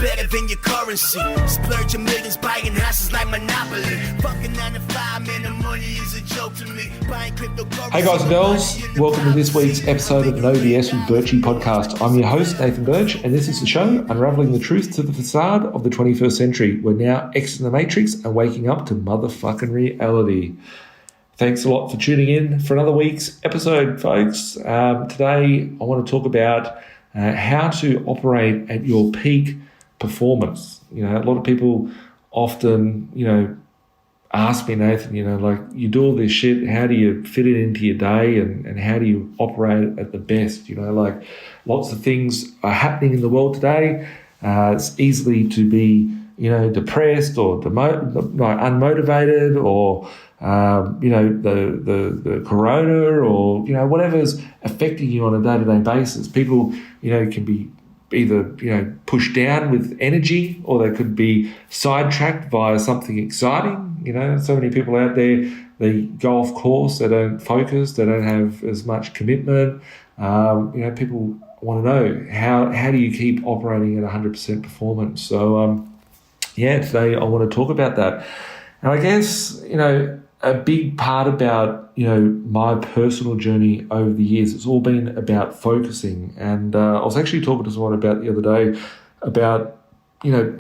better than your currency. Splurging millions, buying houses like Monopoly. Fucking 9 to 5, man, the money is a joke to me. Buying cryptocurrency. Hey guys and girls, welcome to this week's episode of the No BS with Birchy podcast. I'm your host, Nathan Birch, and this is the show unraveling the truth to the facade of the 21st century. We're now exiting the matrix and waking up to motherfucking reality. Thanks a lot for tuning in for another week's episode, folks. Today, I want to talk about how to operate at your peak performance. You know, a lot of people often, ask me, Nathan, you do all this shit, how do you fit it into your day and how do you operate at the best? Lots of things are happening in the world today. It's easily to be, depressed or unmotivated or, the corona or, whatever's affecting you on a day-to-day basis. People, can be either, pushed down with energy or they could be sidetracked via something exciting. So many people out there, they go off course, they don't focus, they don't have as much commitment. People want to know how do you keep operating at 100% performance? So, today I want to talk about that. And I guess, a big part about, my personal journey over the years, it's all been about focusing. And I was actually talking to someone about the other day about,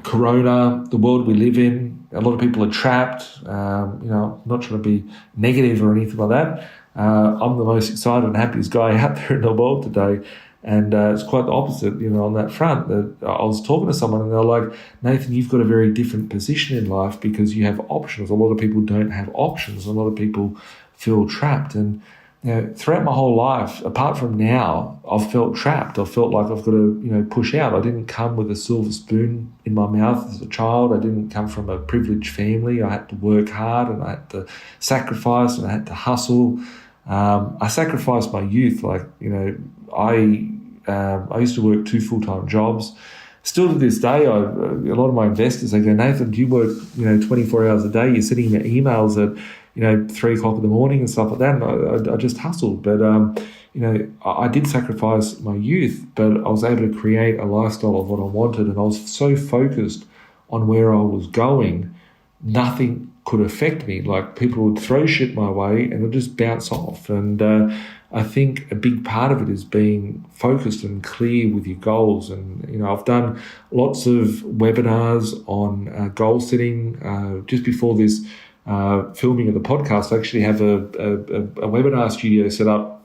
corona, the world we live in. A lot of people are trapped. I'm not trying to be negative or anything like that. I'm the most excited and happiest guy out there in the world today. And it's quite the opposite, on that front. That I was talking to someone and they're like, Nathan, you've got a very different position in life because you have options. A lot of people don't have options. A lot of people feel trapped. And throughout my whole life, apart from now, I've felt trapped. I felt like I've got to, push out. I didn't come with a silver spoon in my mouth as a child. I didn't come from a privileged family. I had to work hard and I had to sacrifice and I had to hustle. I sacrificed my youth. I used to work 2 full-time jobs. Still to this day, a lot of my investors, they go, Nathan, do you work 24 hours a day? You're sitting in your emails at 3 o'clock in the morning and stuff like that. And I just hustled. But I did sacrifice my youth, but I was able to create a lifestyle of what I wanted, and I was so focused on where I was going, nothing could affect me. Like, people would throw shit my way and it would just bounce off. And I think a big part of it is being focused and clear with your goals. And, I've done lots of webinars on goal setting. Just before this filming of the podcast, I actually have a webinar studio set up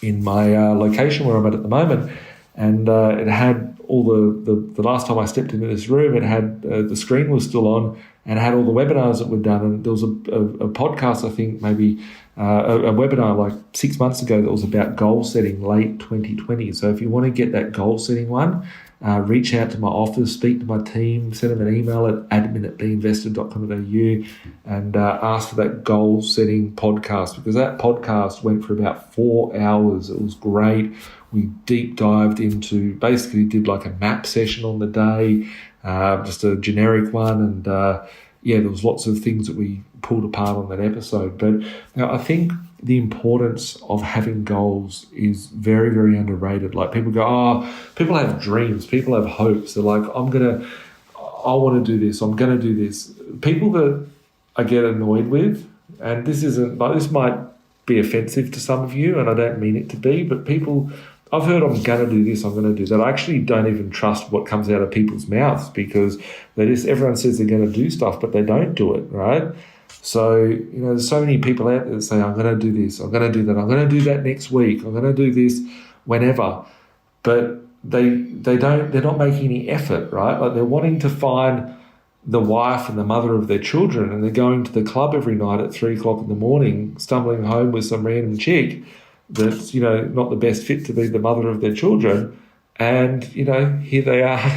in my location where I'm at the moment. And it had all the last time I stepped into this room, it had the screen was still on and had all the webinars that were done. And there was a podcast, I think maybe a webinar like 6 months ago that was about goal setting late 2020. So if you want to get that goal setting one, reach out to my office, speak to my team, send them an email at admin@B.Invested.com.au and ask for that goal setting podcast, because that podcast went for about 4 hours. It was great. We deep dived into, basically did like a map session on the day, just a generic one. And there was lots of things that we pulled apart on that episode. But I think the importance of having goals is very, very underrated. Like, people go, people have dreams, people have hopes. They're like, I want to do this, I'm going to do this. People that I get annoyed with, and this might be offensive to some of you, and I don't mean it to be, but people, I've heard I'm going to do this, I'm going to do that. I actually don't even trust what comes out of people's mouths, because everyone says they're going to do stuff, but they don't do it, right? So, there's so many people out there that say, I'm going to do this, I'm going to do that, I'm going to do that next week, I'm going to do this whenever. But they're not making any effort, right? Like, they're wanting to find the wife and the mother of their children, and they're going to the club every night at 3 o'clock in the morning, stumbling home with some random chick that's, not the best fit to be the mother of their children. And, here they are,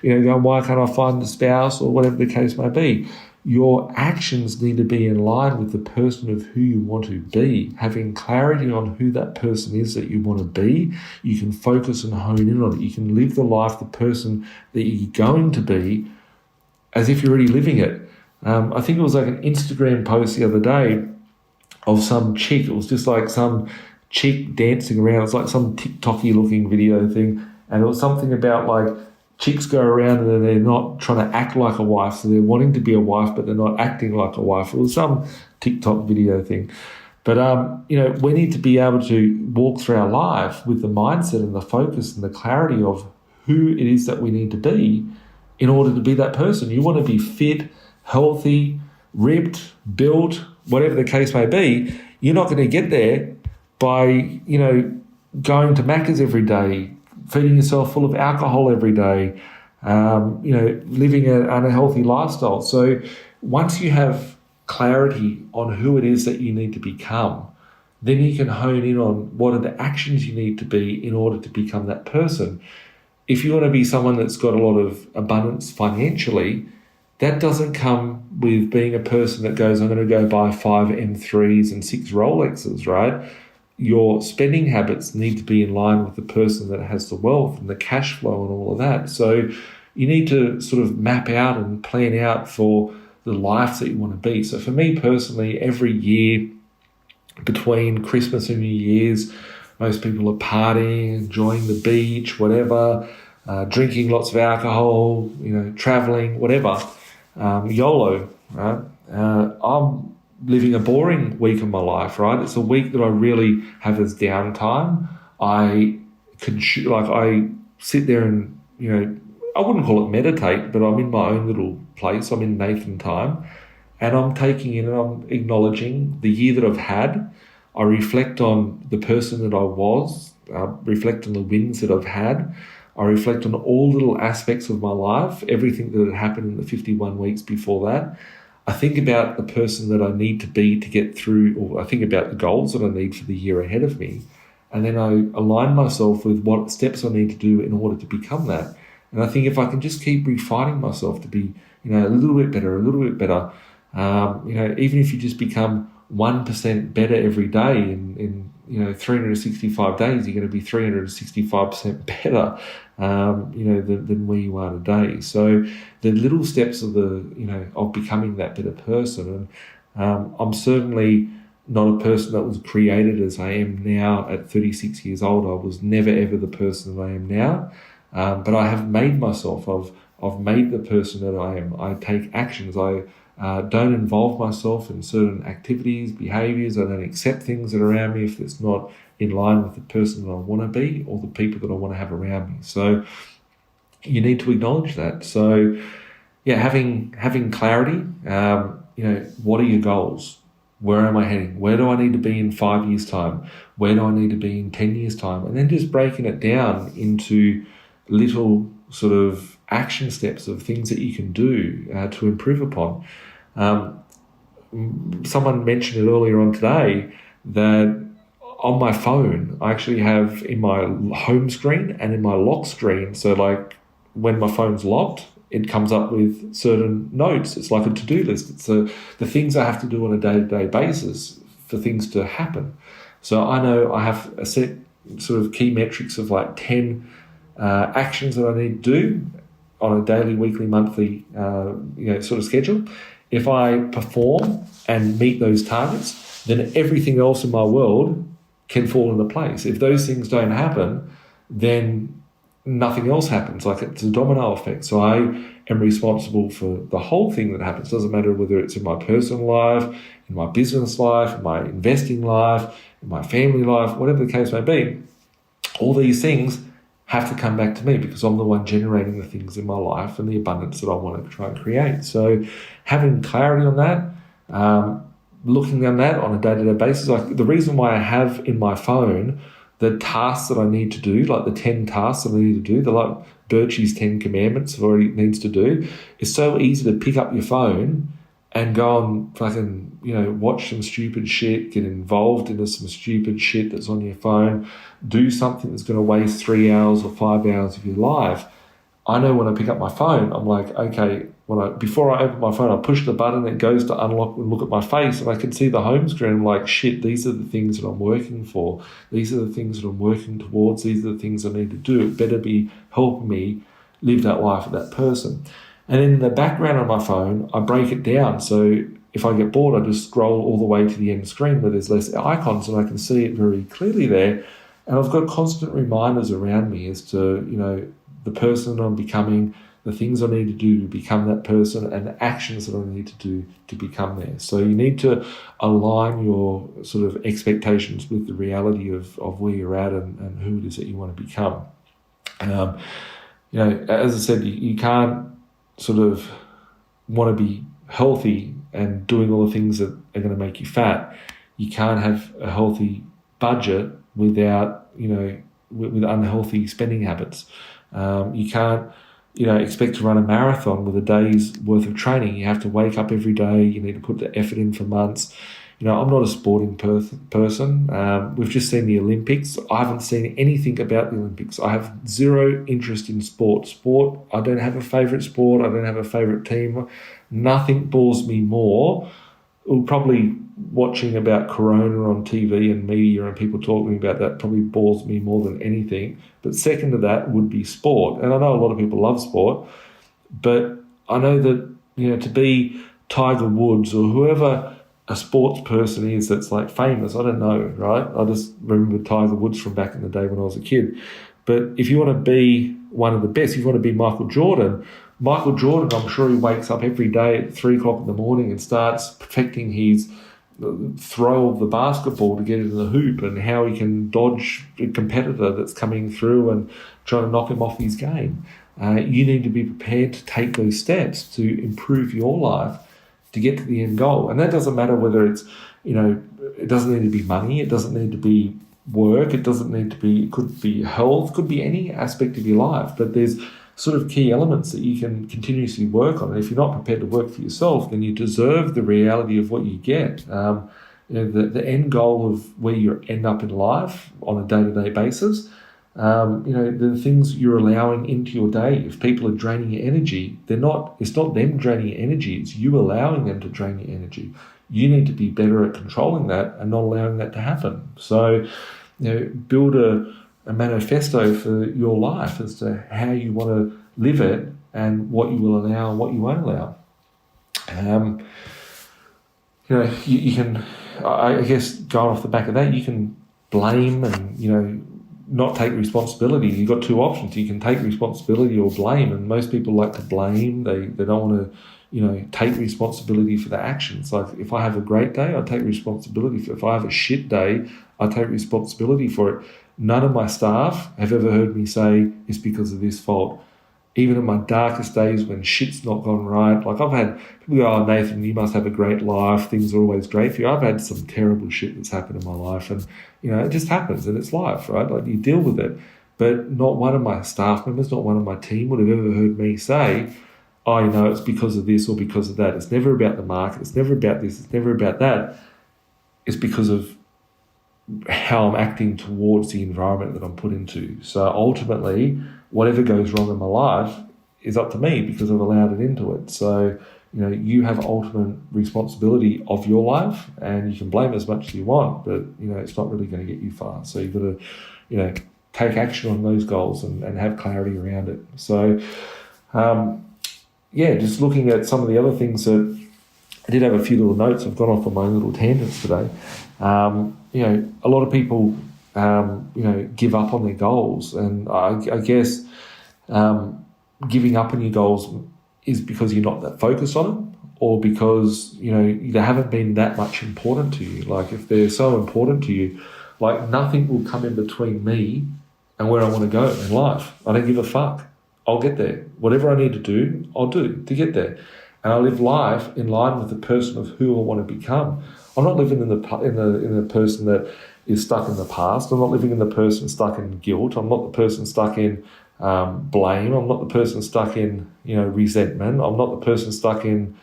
going, why can't I find the spouse, or whatever the case may be. Your actions need to be in line with the person of who you want to be. Having clarity on who that person is that you want to be, you can focus and hone in on it. You can live the life, the person that you're going to be, as if you're already living it. I think it was like an Instagram post the other day of some chick. It was just like some chick dancing around. It's like some TikTok-y looking video thing. And it was something about like chicks go around and they're not trying to act like a wife, so they're wanting to be a wife, but they're not acting like a wife. It was some TikTok video thing. But, we need to be able to walk through our life with the mindset and the focus and the clarity of who it is that we need to be in order to be that person. You want to be fit, healthy, ripped, built, whatever the case may be. You're not going to get there by, going to Macca's every day, feeding yourself full of alcohol every day, living an unhealthy lifestyle. So once you have clarity on who it is that you need to become, then you can hone in on what are the actions you need to be in order to become that person. If you want to be someone that's got a lot of abundance financially, that doesn't come with being a person that goes, I'm going to go buy 5 M3s and 6 Rolexes, right? Your spending habits need to be in line with the person that has the wealth and the cash flow and all of that. So you need to sort of map out and plan out for the life that you want to be. So for me personally, every year between Christmas and New Year's, most people are partying, enjoying the beach, whatever, drinking lots of alcohol, traveling, whatever. YOLO, right? I'm living a boring week of my life, right? It's a week that I really have as downtime. I sit there and, I wouldn't call it meditate, but I'm in my own little place. I'm in Nathan time, and I'm taking in and I'm acknowledging the year that I've had. I reflect on the person that I was, reflect on the wins that I've had. I reflect on all little aspects of my life, everything that had happened in the 51 weeks before that. I think about the person that I need to be to get through, or I think about the goals that I need for the year ahead of me. And then I align myself with what steps I need to do in order to become that. And I think if I can just keep refining myself to be, a little bit better, even if you just become 1% better every day in 365 days, you're going to be 365% better, than where you are today. So the little steps of of becoming that better person. And I'm certainly not a person that was created as I am now at 36 years old. I was never ever the person that I am now. But I have made myself. I've made the person that I am. I take actions. I don't involve myself in certain activities, behaviours. I don't accept things that are around me if it's not in line with the person that I want to be or the people that I want to have around me. So you need to acknowledge that. So yeah, having clarity. What are your goals? Where am I heading? Where do I need to be in 5 years' time? Where do I need to be in 10 years' time? And then just breaking it down into little sort of action steps of things that you can do to improve upon. Someone mentioned it earlier on today that on my phone, I actually have in my home screen and in my lock screen. So like when my phone's locked, it comes up with certain notes. It's like a to-do list. It's the things I have to do on a day-to-day basis for things to happen. So I know I have a set sort of key metrics of like 10 actions that I need to do on a daily, weekly, monthly, sort of schedule. If I perform and meet those targets, then everything else in my world can fall into place. If those things don't happen, then nothing else happens. Like it's a domino effect. So I am responsible for the whole thing that happens. It doesn't matter whether it's in my personal life, in my business life, in my investing life, in my family life, whatever the case may be. All these things have to come back to me because I'm the one generating the things in my life and the abundance that I want to try and create. So having clarity on that, looking at that on a day-to-day basis, like the reason why I have in my phone the tasks that I need to do, like the 10 tasks that I need to do, the like Birchy's 10 commandments of what he needs to do, it's so easy to pick up your phone and go and fucking, watch some stupid shit, get involved into some stupid shit that's on your phone, do something that's going to waste 3 hours or 5 hours of your life. I know when I pick up my phone, I'm like, okay, before I open my phone, I push the button, it goes to unlock and look at my face, and I can see the home screen. I'm like, shit, these are the things that I'm working for. These are the things that I'm working towards. These are the things I need to do. It better be helping me live that life of that person. And then in the background on my phone, I break it down. So if I get bored, I just scroll all the way to the end screen where there's less icons and I can see it very clearly there. And I've got constant reminders around me as to, the person that I'm becoming, the things I need to do to become that person, and the actions that I need to do to become there. So you need to align your sort of expectations with the reality of where you're at and who it is that you want to become. As I said, you can't sort of want to be healthy and doing all the things that are going to make you fat. You can't have a healthy budget without, with unhealthy spending habits. You can't, expect to run a marathon with a day's worth of training. You have to wake up every day. You need to put the effort in for months. I'm not a sporting person. We've just seen the Olympics. I haven't seen anything about the Olympics. I have zero interest in sport. I don't have a favourite sport. I don't have a favourite team. Nothing bores me more. Probably watching about Corona on TV and media and people talking about that probably bores me more than anything. But second to that would be sport. And I know a lot of people love sport, but I know that, to be Tiger Woods or whoever a sports person is that's like famous, I don't know, right? I just remember Tiger Woods from back in the day when I was a kid. But if you want to be one of the best, if you want to be Michael Jordan, I'm sure he wakes up every day at 3 o'clock in the morning and starts perfecting his throw of the basketball to get into the hoop and how he can dodge a competitor that's coming through and trying to knock him off his game. You need to be prepared to take those steps to improve your life to get to the end goal. And that doesn't matter whether it's, it doesn't need to be money, it doesn't need to be work, it could be health, could be any aspect of your life, but there's sort of key elements that you can continuously work on. And if you're not prepared to work for yourself, then you deserve the reality of what you get. The end goal of where you end up in life on a day-to-day basis, the things you're allowing into your day. If people are draining your energy, it's not them draining your energy, it's you allowing them to drain your energy. You need to be better at controlling that and not allowing that to happen. So, build a manifesto for your life as to how you want to live it and what you will allow and what you won't allow. You can, I guess, going off the back of that, you can blame and, not take responsibility. You've got two options. You can take responsibility or blame, and most people like to blame. They don't want to, take responsibility for the actions. Like if I have a great day, I take responsibility for it. If I have a shit day, I take responsibility for it. None of my staff have ever heard me say it's because of this fault. Even in my darkest days when shit's not gone right, like I've had people go, "Oh, Nathan, you must have a great life. Things are always great for you." I've had some terrible shit that's happened in my life, and it just happens, and it's life, right? Like you deal with it. But not one of my staff members, not one of my team would have ever heard me say, "Oh, it's because of this or because of that." It's never about the market. It's never about this. It's never about that. It's because of how I'm acting towards the environment that I'm put into. So ultimately, whatever goes wrong in my life is up to me because I've allowed it into it. So, you have ultimate responsibility of your life, and you can blame as much as you want, but, it's not really going to get you far. So you've got to, take action on those goals and have clarity around it. So, just looking at some of the other things that I did have a few little notes. I've gone off on my own little tangents today. A lot of people, give up on their goals. And I guess giving up on your goals is because you're not that focused on them, or because, they haven't been that much important to you. Like if they're so important to you, like nothing will come in between me and where I want to go in life. I don't give a fuck. I'll get there. Whatever I need to do, I'll do to get there. And I live life in line with the person of who I want to become. I'm not living in the person that is stuck in the past. I'm not living in the person stuck in guilt. I'm not the person stuck in blame. I'm not the person stuck in resentment. I'm not the person stuck in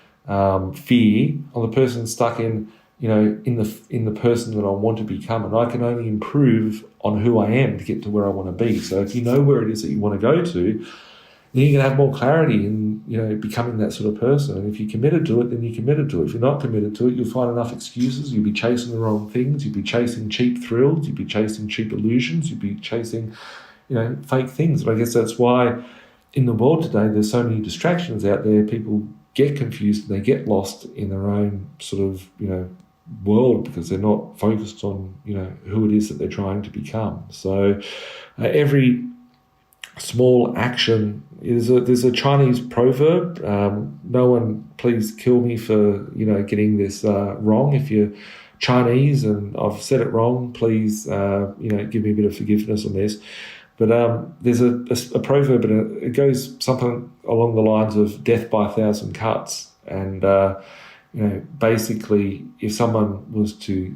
fear. I'm the person stuck in in the person that I want to become, and I can only improve on who I am to get to where I want to be. So if you know where it is that you want to go to, then you can have more clarity in becoming that sort of person. And if you're committed to it, then you're committed to it. If you're not committed to it, you'll find enough excuses. You'll be chasing the wrong things. You'll be chasing cheap thrills. You'll be chasing cheap illusions. You'll be chasing fake things. And I guess that's why in the world today there's so many distractions out there. People get confused and they get lost in their own sort of world because they're not focused on who it is that they're trying to become. So every small action. There's a Chinese proverb. No one, please kill me for getting this wrong. If you're Chinese and I've said it wrong, please give me a bit of forgiveness on this. But there's a proverb, and it goes something along the lines of death by 1,000 cuts. And basically, if someone was to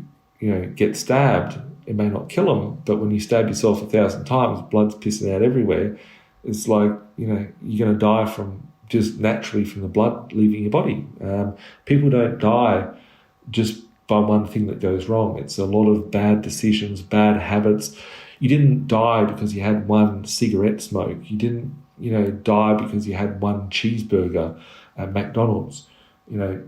get stabbed, it may not kill them, but when you stab yourself 1,000 times, blood's pissing out everywhere. It's like, you're going to die from just naturally from the blood leaving your body. People don't die just by one thing that goes wrong. It's a lot of bad decisions, bad habits. You didn't die because you had one cigarette smoke. You didn't, die because you had one cheeseburger at McDonald's.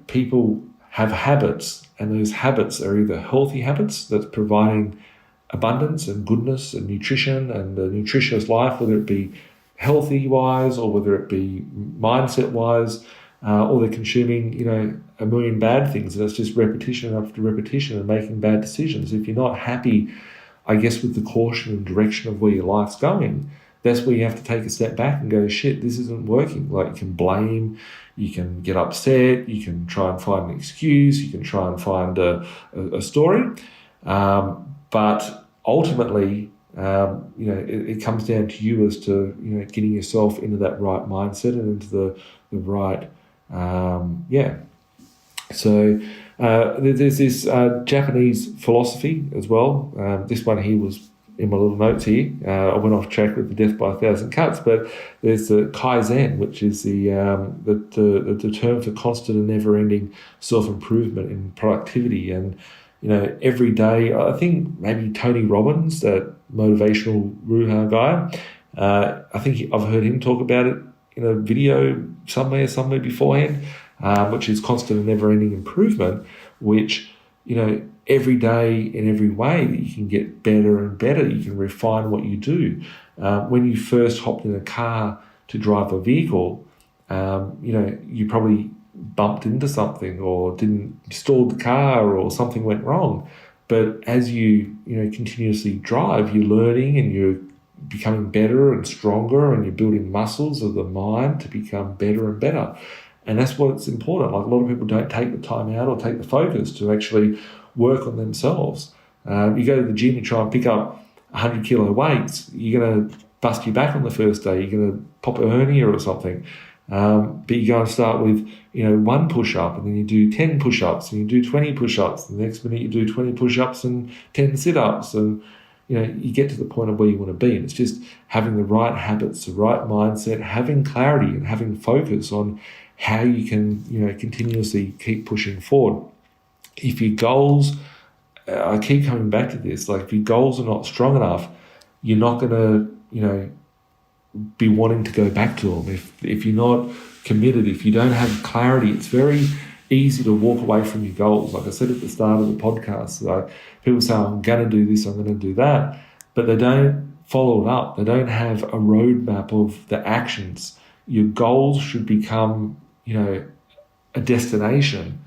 People have habits, and those habits are either healthy habits that's providing abundance and goodness and nutrition and a nutritious life, whether it be healthy-wise or whether it be mindset-wise, or they're consuming, a million bad things, and it's just repetition after repetition and making bad decisions. If you're not happy, I guess, with the caution and direction of where your life's going, that's where you have to take a step back and go, shit, this isn't working. Like, you can blame, you can get upset, you can try and find an excuse, you can try and find a story. But ultimately, it comes down to you as to, getting yourself into that right mindset and into the right, So there's this Japanese philosophy as well. This one here was in my little notes here. I went off track with the death by 1,000 cuts, but there's the Kaizen, which is the term for constant and never-ending self-improvement in productivity. And every day, I think maybe Tony Robbins, that motivational Ruha guy, I think I've heard him talk about it in a video somewhere beforehand, which is constant and never-ending improvement, which, every day in every way that you can get better and better, you can refine what you do. When you first hopped in a car to drive a vehicle, you probably bumped into something or didn't stall the car or something went wrong. But as you continuously drive, you're learning and you're becoming better and stronger, and you're building muscles of the mind to become better and better. And that's what's important. Like, a lot of people don't take the time out or take the focus to actually work on themselves. You go to the gym and try and pick up 100 kilo weights, you're going to bust your back on the first day. You're going to pop a hernia or something. But you go and start with, one push-up, and then you do 10 push-ups, and you do 20 push-ups. The next minute you do 20 push-ups and 10 sit-ups. And, you get to the point of where you want to be. And it's just having the right habits, the right mindset, having clarity and having focus on how you can, continuously keep pushing forward. If your goals, I keep coming back to this, like, if your goals are not strong enough, you're not going to, be wanting to go back to them. If you're not committed, if you don't have clarity, it's very easy to walk away from your goals. Like I said at the start of the podcast, like, people say, I'm going to do this, I'm going to do that, but they don't follow it up. They don't have a roadmap of the actions. Your goals should become, a destination,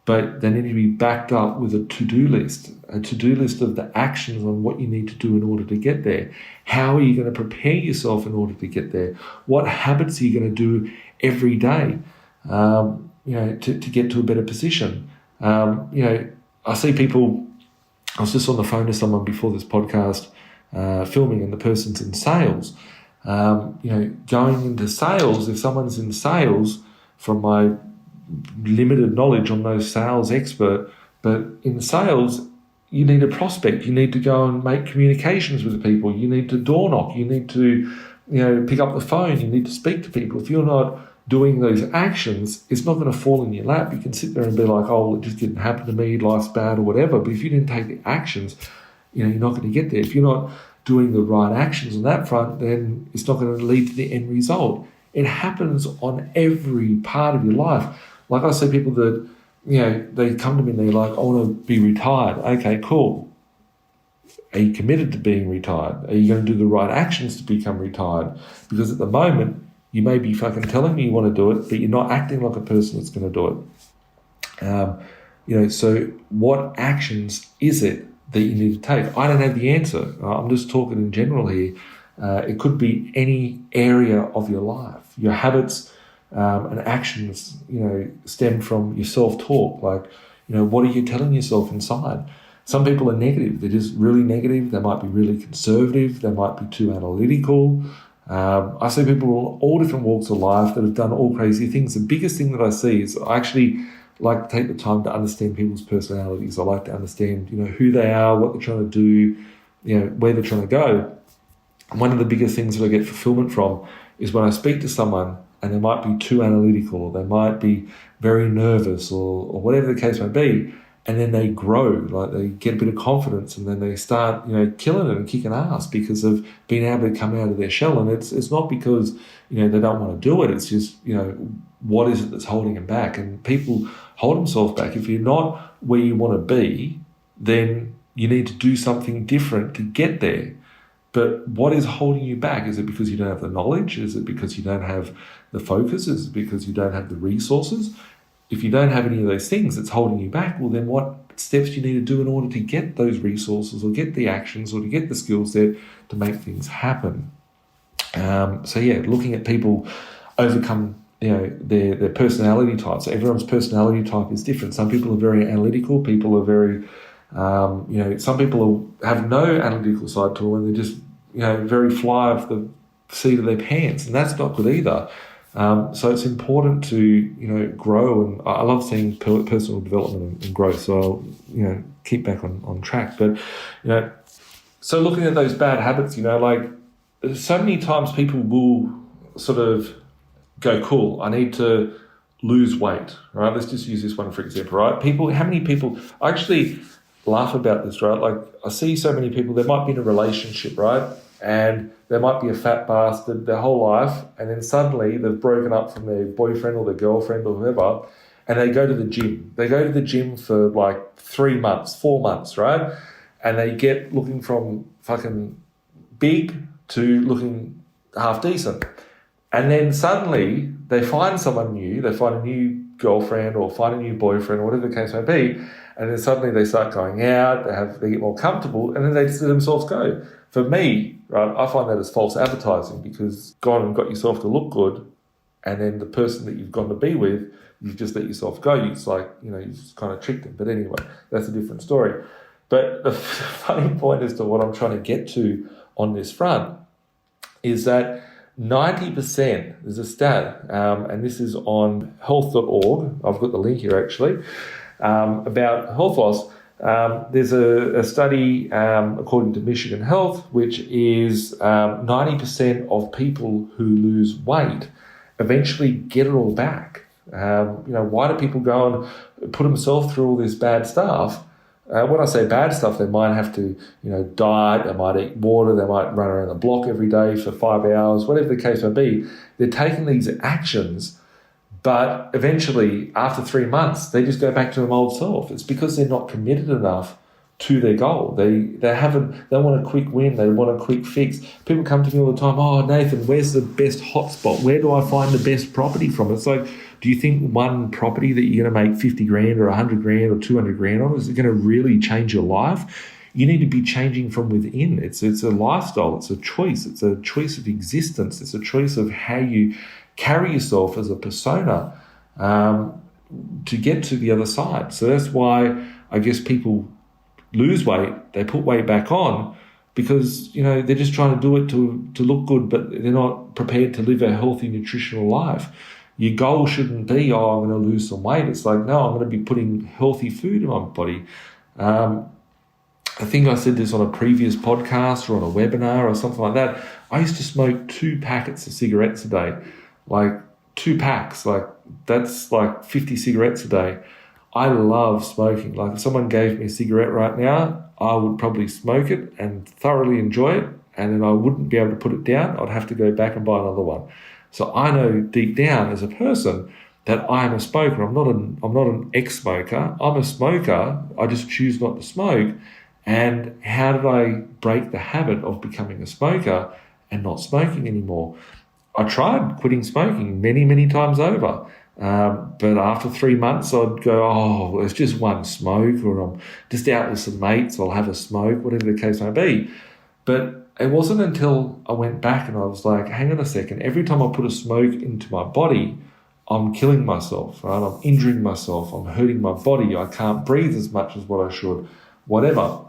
but they need to be backed up with a to-do list of the actions on what you need to do in order to get there. How are you going to prepare yourself in order to get there? What habits are you going to do every day, to get to a better position? I see people, I was just on the phone to someone before this podcast, filming, and the person's in sales. Going into sales, if someone's in sales, from my limited knowledge, I'm no sales expert, but in sales, you need a prospect. You need to go and make communications with the people. You need to door knock. You need to, pick up the phone. You need to speak to people. If you're not doing those actions, it's not going to fall in your lap. You can sit there and be like, oh, it just didn't happen to me, life's bad or whatever. But if you didn't take the actions, you're not going to get there. If you're not doing the right actions on that front, then it's not going to lead to the end result. It happens on every part of your life. Like, I see people that, they come to me and they're like, I want to be retired. Okay, cool. Are you committed to being retired? Are you going to do the right actions to become retired? Because at the moment, you may be fucking telling me you want to do it, but you're not acting like a person that's going to do it. So what actions is it that you need to take? I don't have the answer. I'm just talking in general here. It could be any area of your life. Your habits and actions, stem from your self-talk. Like, what are you telling yourself inside? Some people are negative. They're just really negative. They might be really conservative. They might be too analytical. I see people in all different walks of life that have done all crazy things. The biggest thing that I see is I actually like to take the time to understand people's personalities. I like to understand, who they are, what they're trying to do, where they're trying to go. And one of the biggest things that I get fulfillment from is when I speak to someone and they might be too analytical, or they might be very nervous, or whatever the case may be, and then they grow, like they get a bit of confidence, and then they start, killing it and kicking ass because of being able to come out of their shell. And it's not because, they don't want to do it. It's just, what is it that's holding them back? And people hold themselves back. If you're not where you want to be, then you need to do something different to get there. But what is holding you back? Is it because you don't have the knowledge? Is it because you don't have the focus? Is it because you don't have the resources? If you don't have any of those things that's holding you back, well, then what steps do you need to do in order to get those resources, or get the actions, or to get the skill set to make things happen? Looking at people overcome, their personality types. So everyone's personality type is different. Some people are very analytical. People are very, some people have no analytical side to them, and they're just, very fly off the seat of their pants, and that's not good either. So it's important to, grow, and I love seeing personal development and growth. So I'll, keep back on track. But, so looking at those bad habits, like so many times people will sort of go, cool, I need to lose weight, right? Let's just use this one for example, right? How many people, I actually laugh about this, right? Like I see so many people, they might be in a relationship, right? And they might be a fat bastard their whole life, and then suddenly they've broken up from their boyfriend or their girlfriend or whoever, and they go to the gym. They go to the gym for like 3 months, 4 months, right? And they get looking from fucking big to looking half decent. And then suddenly they find someone new, they find a new girlfriend or find a new boyfriend or whatever the case may be, and then suddenly they start going out, they get more comfortable, and then they just let themselves go. For me, right, I find that as false advertising, because gone and got yourself to look good, and then the person that you've gone to be with, you've just let yourself go. It's like, you just kind of tricked them. But anyway, that's a different story. But the funny point as to what I'm trying to get to on this front is that 90%, there's a stat, and this is on health.org, I've got the link here actually, about health loss. There's a study, according to Michigan Health, which is 90% of people who lose weight eventually get it all back. Why do people go and put themselves through all this bad stuff? When I say bad stuff, they might have to, diet, they might eat water, they might run around the block every day for 5 hours, whatever the case may be. They're taking these actions, but eventually, after 3 months, they just go back to their old self. It's because they're not committed enough to their goal. They want a quick win. They want a quick fix. People come to me all the time, oh, Nathan, where's the best hotspot? Where do I find the best property from? It's like, do you think one property that you're going to make 50 grand or 100 grand or 200 grand on, is it going to really change your life? You need to be changing from within. It's a lifestyle. It's a choice. It's a choice of existence. It's a choice of how you carry yourself as a persona to get to the other side. So that's why I guess people lose weight, they put weight back on because, they're just trying to do it to look good, but they're not prepared to live a healthy, nutritional life. Your goal shouldn't be, I'm going to lose some weight. It's like, no, I'm going to be putting healthy food in my body. I think I said this on a previous podcast or on a webinar or something like that. I used to smoke 2 packets of cigarettes a day. Like 2 packs, like that's like 50 cigarettes a day. I love smoking. Like if someone gave me a cigarette right now, I would probably smoke it and thoroughly enjoy it, and then I wouldn't be able to put it down. I'd have to go back and buy another one. So I know deep down as a person that I am a smoker. I'm not an ex-smoker. I'm a smoker. I just choose not to smoke. And how did I break the habit of becoming a smoker and not smoking anymore? I tried quitting smoking many, many times over. But after 3 months, I'd go, it's just one smoke, or I'm just out with some mates, I'll have a smoke, whatever the case may be. But it wasn't until I went back and I was like, hang on a second, every time I put a smoke into my body, I'm killing myself, right? I'm injuring myself, I'm hurting my body, I can't breathe as much as what I should, whatever.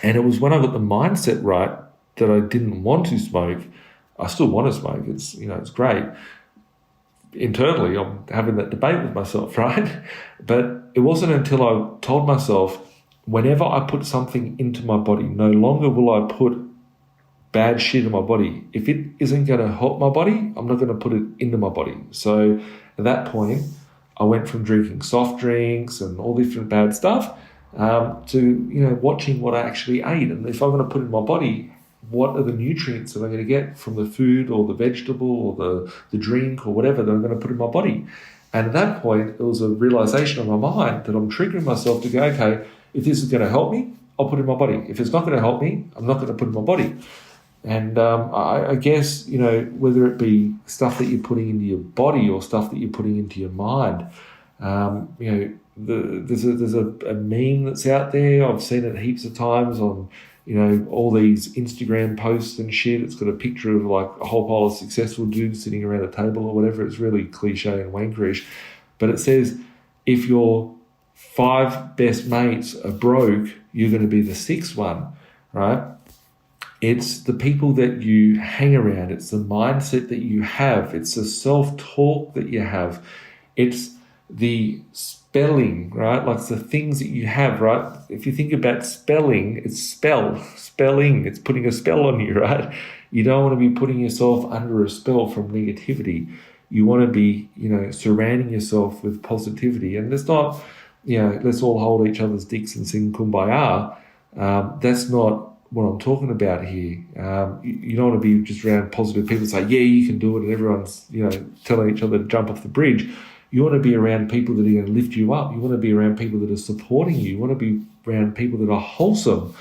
And it was when I got the mindset right that I didn't want to smoke. I still want to smoke, it's, you know, it's great. Internally, I'm having that debate with myself, right? But it wasn't until I told myself, whenever I put something into my body, no longer will I put bad shit in my body. If it isn't going to help my body, I'm not going to put it into my body. So at that point, I went from drinking soft drinks and all different bad stuff to, you know, watching what I actually ate. And if I'm going to put it in my body, what are the nutrients that I'm going to get from the food or the vegetable or the drink or whatever that I'm going to put in my body? And at that point, it was a realization of my mind that I'm triggering myself to go, okay, if this is going to help me, I'll put it in my body. If it's not going to help me, I'm not going to put it in my body. And I guess, you know, whether it be stuff that you're putting into your body or stuff that you're putting into your mind, you know, there's a meme that's out there. I've seen it heaps of times on, you know, all these Instagram posts and shit. It's got a picture of like a whole pile of successful dudes sitting around a table or whatever. It's really cliche and wankerish. But it says, if your 5 best mates are broke, you're going to be the 6th one, right? It's the people that you hang around. It's the mindset that you have. It's the self-talk that you have. It's the spelling, right? Like it's the things that you have, right? If you think about spelling, it's spelling. It's putting a spell on you, right? You don't want to be putting yourself under a spell from negativity. You want to be, you know, surrounding yourself with positivity. And it's not, you know, let's all hold each other's dicks and sing Kumbaya. That's not what I'm talking about here. You don't want to be just around positive people say, yeah, you can do it, and everyone's, you know, telling each other to jump off the bridge. You want to be around people that are going to lift you up. You want to be around people that are supporting you. You want to be around people that are wholesome.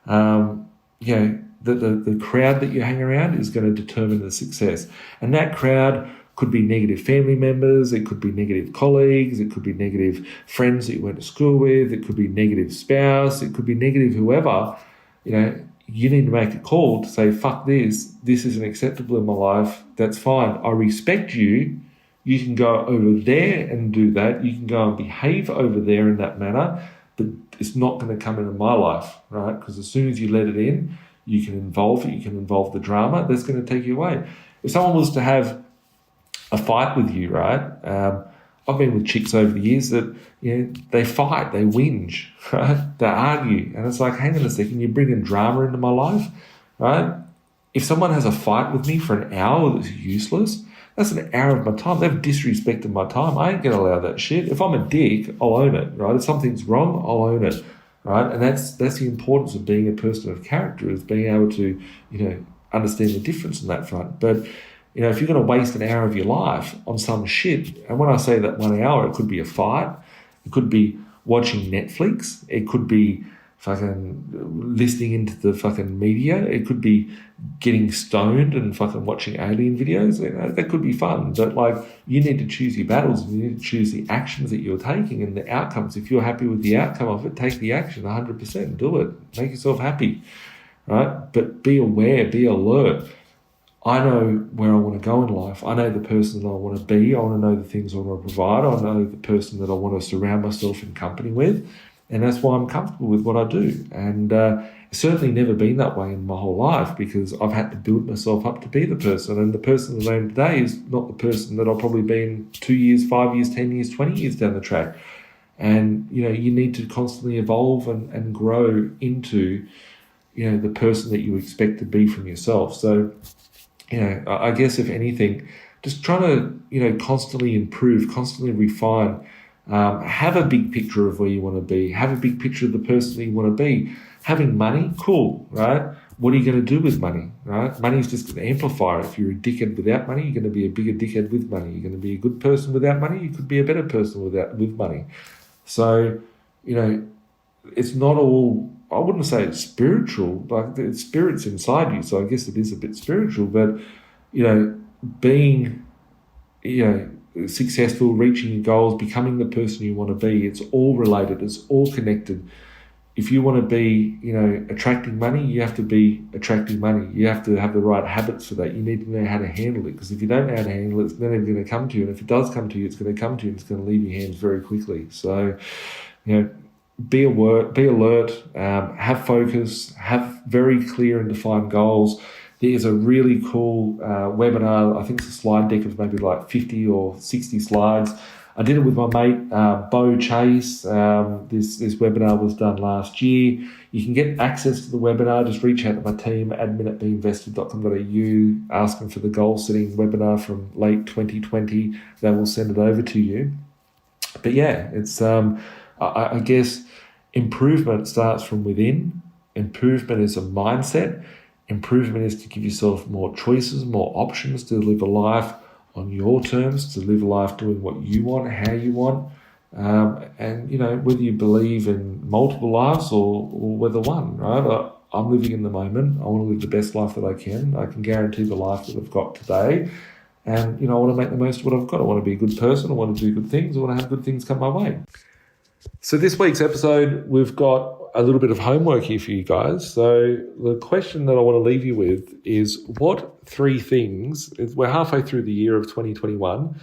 You know, the crowd that you hang around is going to determine the success. And that crowd could be negative family members, it could be negative colleagues, it could be negative friends that you went to school with, it could be negative spouse, it could be negative whoever. You know, you need to make a call to say, fuck this isn't acceptable in my life, that's fine. I respect you. You can go over there and do that. You can go and behave over there in that manner, but it's not going to come into my life, right? Because as soon as you let it in, you can involve it, you can involve the drama, that's going to take you away. If someone was to have a fight with you, right? I've been with chicks over the years that, you know, they fight, they whinge, right? They argue. And it's like, hang on a second, you're bringing drama into my life, right? If someone has a fight with me for an hour that's useless, that's an hour of my time. They've disrespected my time. I ain't going to allow that shit. If I'm a dick, I'll own it, right? If something's wrong, I'll own it, right? And that's the importance of being a person of character, is being able to, you know, understand the difference in that front. But, you know, if you're going to waste an hour of your life on some shit, and when I say that 1 hour, it could be a fight, it could be watching Netflix, it could be fucking listening into the fucking media, it could be getting stoned and fucking watching alien videos, you know, that could be fun. But like, you need to choose your battles, and you need to choose the actions that you're taking and the outcomes. If you're happy with the outcome of it, take the action 100%, do it, make yourself happy, right? But be aware, be alert. I know where I want to go in life. I know the person that I want to be. I want to know the things I want to provide. I know the person that I want to surround myself in company with. And that's why I'm comfortable with what I do. And it's certainly never been that way in my whole life, because I've had to build myself up to be the person. And the person that I am today is not the person that I'll probably be in 2 years, 5 years, 10 years, 20 years down the track. And, you know, you need to constantly evolve and grow into, you know, the person that you expect to be from yourself. So, you know, I guess if anything, just trying to, you know, constantly improve, constantly refine, have a big picture of where you want to be, have a big picture of the person that you want to be. Having money, cool, right? What are you going to do with money, right? Money is just an amplifier. If you're a dickhead without money, you're going to be a bigger dickhead with money. You're going to be a good person without money, you could be a better person with money. So, you know, it's not all, I wouldn't say it's spiritual, like the spirit's inside you, so I guess it is a bit spiritual, but, you know, being, you know, successful, reaching your goals, becoming the person you want to be, it's all related, it's all connected. if you want to be, attracting money, you have to be attracting money. You have to have the right habits for that. You need to know how to handle it, because if you don't know how to handle it, it's never going to come to you. And if it does come to you, it's going to come to you and it's going to leave your hands very quickly. So, be alert, have focus, have very clear and defined goals. There's a really cool webinar. I think it's a slide deck of maybe like 50 or 60 slides. I did it with my mate, Bo Chase. This webinar was done last year. You can get access to the webinar. Just reach out to my team, admin@B.Invested.com.au, ask them for the goal setting webinar from late 2020. They will send it over to you. But yeah, it's I guess improvement starts from within. Improvement is a mindset. Improvement is to give yourself more choices, more options to live a life on your terms, to live a life doing what you want, how you want, and whether you believe in multiple lives or whether one, right? I'm living in the moment. I want to live the best life that I can. I can guarantee the life that I've got today, and I want to make the most of what I've got. I want to be a good person. I want to do good things. I want to have good things come my way. So this week's episode, we've got a little bit of homework here for you guys. So the question that I want to leave you with is, what 3 things, we're halfway through the year of 2021,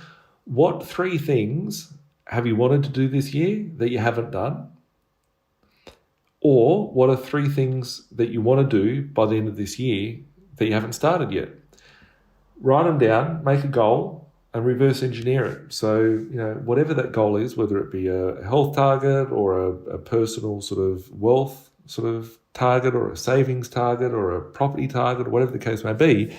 what 3 things have you wanted to do this year that you haven't done? Or what are 3 things that you want to do by the end of this year that you haven't started yet? Write them down, make a goal, and reverse engineer it. So, whatever that goal is, whether it be a health target or a personal sort of wealth sort of target or a savings target or a property target or whatever the case may be,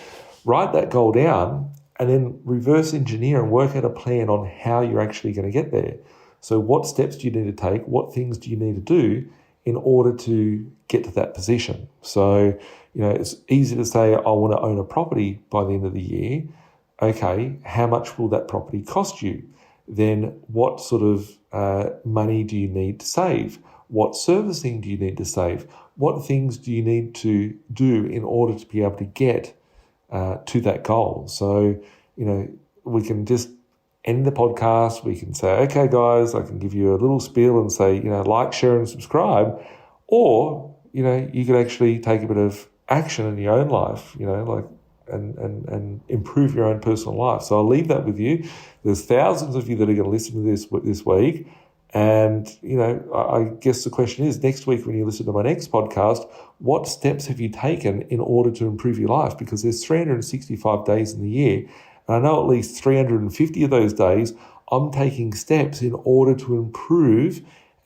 write that goal down and then reverse engineer and work out a plan on how you're actually going to get there. So what steps do you need to take? What things do you need to do in order to get to that position? So, it's easy to say, I want to own a property by the end of the year. Okay, how much will that property cost you? Then what sort of money do you need to save? What servicing do you need to save? What things do you need to do in order to be able to get to that goal? So, we can just end the podcast. We can say, okay, guys, I can give you a little spiel and say, like, share and subscribe. Or, you could actually take a bit of action in your own life, and improve your own personal life. So I'll leave that with you. There's thousands of you that are going to listen to this week. And, I guess the question is, next week when you listen to my next podcast, what steps have you taken in order to improve your life? Because there's 365 days in the year. And I know at least 350 of those days, I'm taking steps in order to improve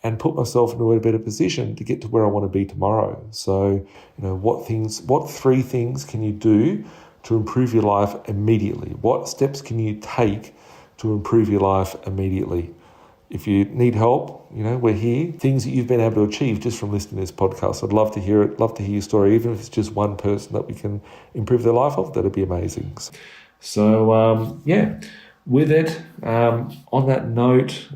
and put myself into a better position to get to where I want to be tomorrow. So, what 3 things can you do to improve your life immediately? What steps can you take to improve your life immediately? If you need help, we're here. Things that you've been able to achieve just from listening to this podcast. I'd love to hear it, love to hear your story. Even if it's just one person that we can improve their life of, that'd be amazing. So, with it, on that note,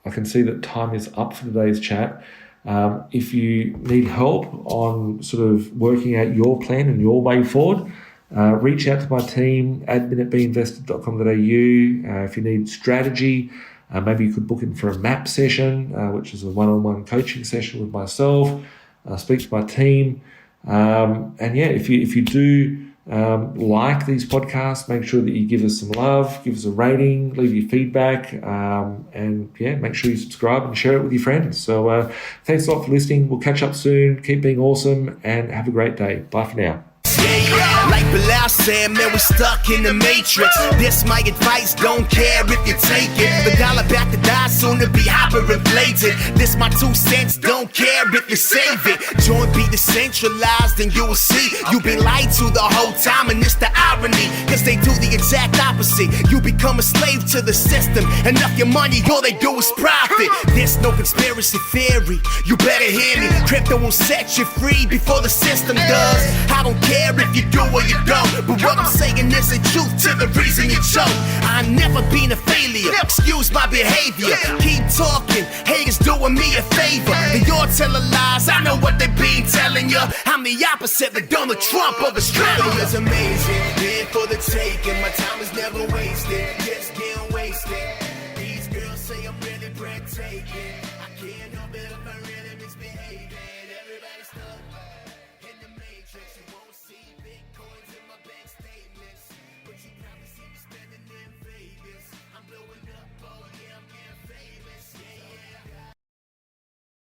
I can see that time is up for today's chat. If you need help on sort of working out your plan and your way forward, reach out to my team, admin@B.Invested.com.au. If you need strategy, maybe you could book in for a map session, which is a one-on-one coaching session with myself. Speak to my team. If you do like these podcasts, make sure that you give us some love, give us a rating, leave your feedback, make sure you subscribe and share it with your friends. So thanks a lot for listening. We'll catch up soon. Keep being awesome and have a great day. Bye for now. Yeah, like Bilal said, man, we're stuck in the matrix. This my advice, don't care if you take it. The dollar back to die, soon to be hyperinflated. This my 2 cents, don't care if you save it. Join be decentralized and you will see you've been lied to the whole time, and it's the irony, cause they do the exact opposite. You become a slave to the system, enough your money, all they do is profit. There's no conspiracy theory, you better hear me. Crypto will set you free before the system does. I don't care if you do or you don't, but what I'm saying is the truth to the reason you choke. I've never been a failure, excuse my behavior. Keep talking, haters doing me a favor. They all tell lies, I know what they been telling you. I'm the opposite, the Donald Trump of Australia. It's amazing, here for the taking. My time is never wasted, just getting wasted. These girls say I'm really breathtaking. I can't help it if I really